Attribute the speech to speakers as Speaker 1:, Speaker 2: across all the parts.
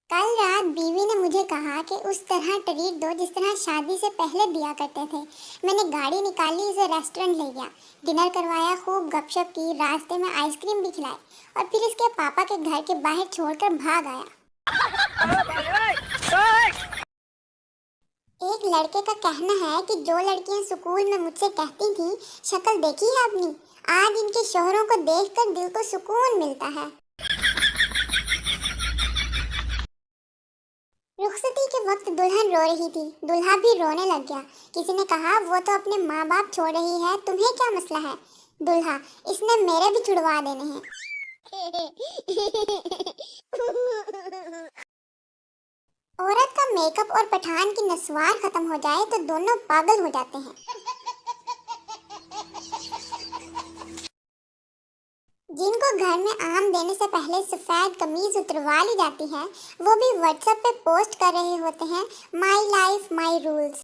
Speaker 1: कल रात बीवी ने मुझे कहा कि उस तरह ट्रीट दो जिस तरह शादी से पहले दिया करते थे। मैंने गाड़ी निकाली, उसे रेस्टोरेंट ले गया, डिनर करवाया, खूब गपशप की, रास्ते में आइसक्रीम भी खिलाई और फिर इसके पापा के घर के बाहर छोड़कर भाग आया। एक लड़के का कहना है कि जो लड़कियां स्कूल में मुझसे कहती थी शक्ल देखी है अपनी, आज इनके शोहरों को देखकर दिल को सुकून मिलता है। रुखसती के वक्त दुल्हन रो रही थी, दूल्हा भी रोने लग गया। किसी ने कहा वो तो अपने माँ बाप छोड़ रही है, तुम्हें क्या मसला है? दूल्हा, इसने मेरे भी छुड़वा देने हैं। औरत का मेकअप और पठान की नस्वार खत्म हो जाए तो दोनों पागल हो जाते हैं। जिनको घर में आम देने से पहले सफेद कमीज उतरवा ली जाती है, वो भी व्हाट्सएप पे पोस्ट कर रहे होते हैं, माई लाइफ माई रूल्स।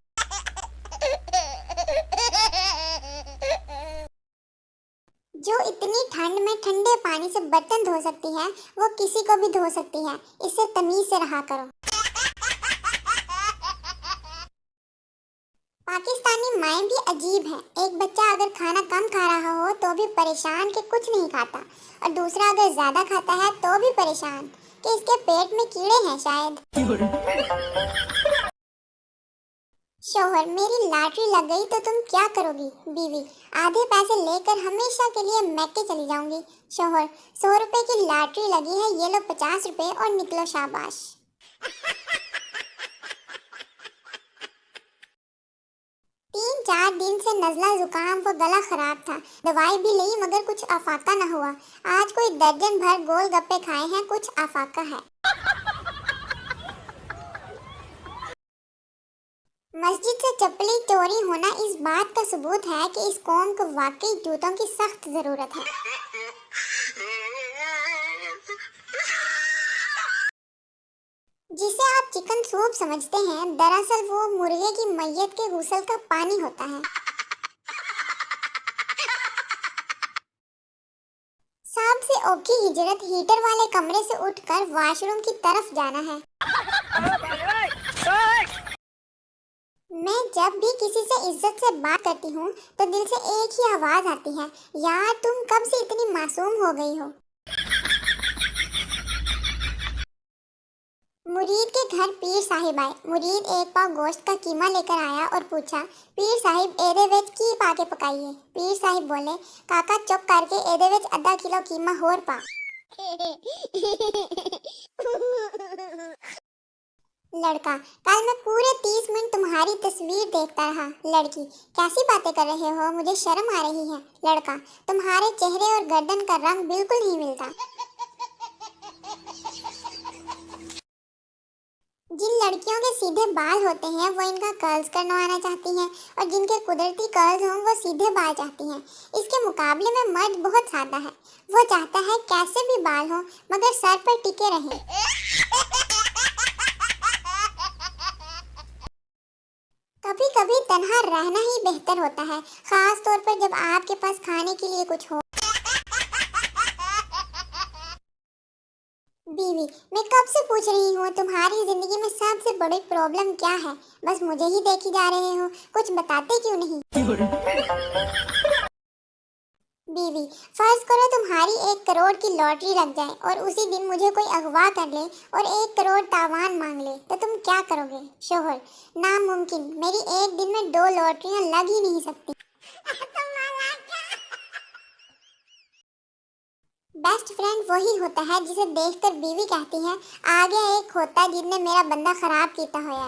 Speaker 1: जो इतनी ठंड में ठंडे पानी से बर्तन धो सकती है, वो किसी को भी धो सकती है। इससे तमीज से रहा करो। पाकिस्तानी माएँ भी अजीब हैं। एक बच्चा अगर खाना कम खा रहा हो तो भी परेशान कि कुछ नहीं खाता, और दूसरा अगर ज्यादा खाता है तो भी परेशान कि इसके पेट में कीड़े हैं शायद। शोहर, मेरी लॉटरी लग गई तो तुम क्या करोगी? बीवी, आधे पैसे लेकर हमेशा के लिए मैके चली जाऊंगी। शोहर, 100 रुपए की लॉटरी लगी है, ये लो 50 रुपए और निकलो शाबाश। 3-4 दिन से नज़ला जुकाम व गला खराब था, दवाई भी ली मगर कुछ आफाका न हुआ। आज कोई दर्जन भर गोलगप्पे खाए हैं, कुछ आफाका है। मस्जिद से चप्पलें चोरी होना इस बात का सबूत है कि इस कौम को वाकई जूतों की सख्त जरूरत है। जिसे आप चिकन सूप समझते हैं, दरअसल वो मुर्गे की मैयत के गुस्ल का पानी होता है। सबसे औखी हिजरत हीटर वाले कमरे से उठकर वॉशरूम की तरफ जाना है। मैं जब भी किसी से इज्जत से बात करती हूँ तो दिल से एक ही आवाज आती है, यार तुम कब से इतनी मासूम हो गई हो। मुरीद के घर पीर साहिब आए। मुरीद एक पाव गोश्त का कीमा लेकर आया और पूछा, पीर साहिब एदे विच की पाके पकाइए? पीर साहिब बोले, काका चुप करके एदे विच आधा किलो कीमा होर पा। लड़का, कल मैं पूरे 30 मिनट तुम्हारी तस्वीर देखता रहा। लड़की, कैसी बातें कर रहे हो, मुझे शर्म आ रही है। लड़का, तुम्हारे चेहरे और गर्दन का रंग बिल्कुल नहीं मिलता। जिन लड़कियों के सीधे बाल होते हैं वो इनका कर्ल्स करवाना चाहती हैं, और जिनके कुदरती कर्ल्स हों वो सीधे बाल चाहती हैं। इसके मुकाबले में मर्द बहुत सादा है, वो चाहता है कैसे भी बाल हों मगर सर पर टिके रहें। कभी कभी तन्हा रहना ही बेहतर होता है, खास तौर पर जब आपके पास खाने के लिए कुछ हो। बीवी, मैं कब से पूछ रही हूँ तुम्हारी जिंदगी में सबसे बड़ी प्रॉब्लम क्या है, बस मुझे ही देखी जा रहे हो, कुछ बताते क्यों नहीं? बीवी, फर्ज करो तुम्हारी 1 करोड़ की लॉटरी लग जाए और उसी दिन मुझे कोई अगवा कर ले और 1 करोड़ तावान मांग ले, तो तुम क्या करोगे? शोहर, नामुमकिन, मेरी एक दिन में 2 लॉटरियां लग ही नहीं सकती। बेस्ट फ्रेंड वही होता है जिसे देखकर बीवी कहती है, आगे एक होता जिसने मेरा बंदा खराब किया होया।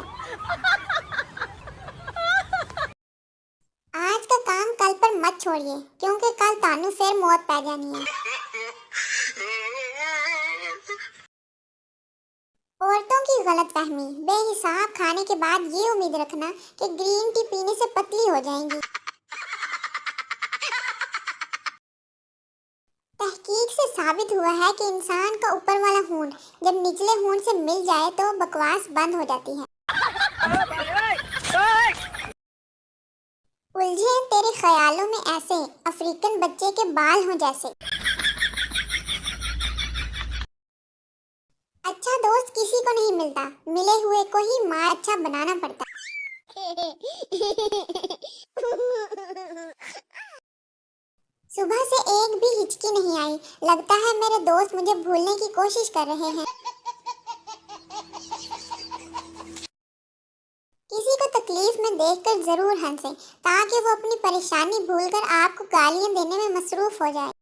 Speaker 1: आज का काम कल पर मत छोड़िए, क्योंकि कल तानू फिर मौत पै जानी है। औरतों की गलतफहमी, बेहिसाब खाने के बाद ये उम्मीद रखना कि ग्रीन टी पीने से पतली हो जाएंगी। तहकीक से साबित हुआ है कि इंसान का ऊपर वाला होंठ जब निचले होंठ से मिल जाए तो बकवास बंद हो जाती है। उलझे तेरे ख्यालों में ऐसे अफ्रीकन बच्चे के बाल हों जैसे। अच्छा दोस्त किसी को नहीं मिलता, मिले हुए को ही माँ अच्छा बनाना पड़ता। सुबह से एक भी हिचकी नहीं आई, लगता है मेरे दोस्त मुझे भूलने की कोशिश कर रहे हैं। किसी को तकलीफ में देखकर जरूर हंसे, ताकि वो अपनी परेशानी भूलकर आपको गालियां देने में मसरूफ हो जाए।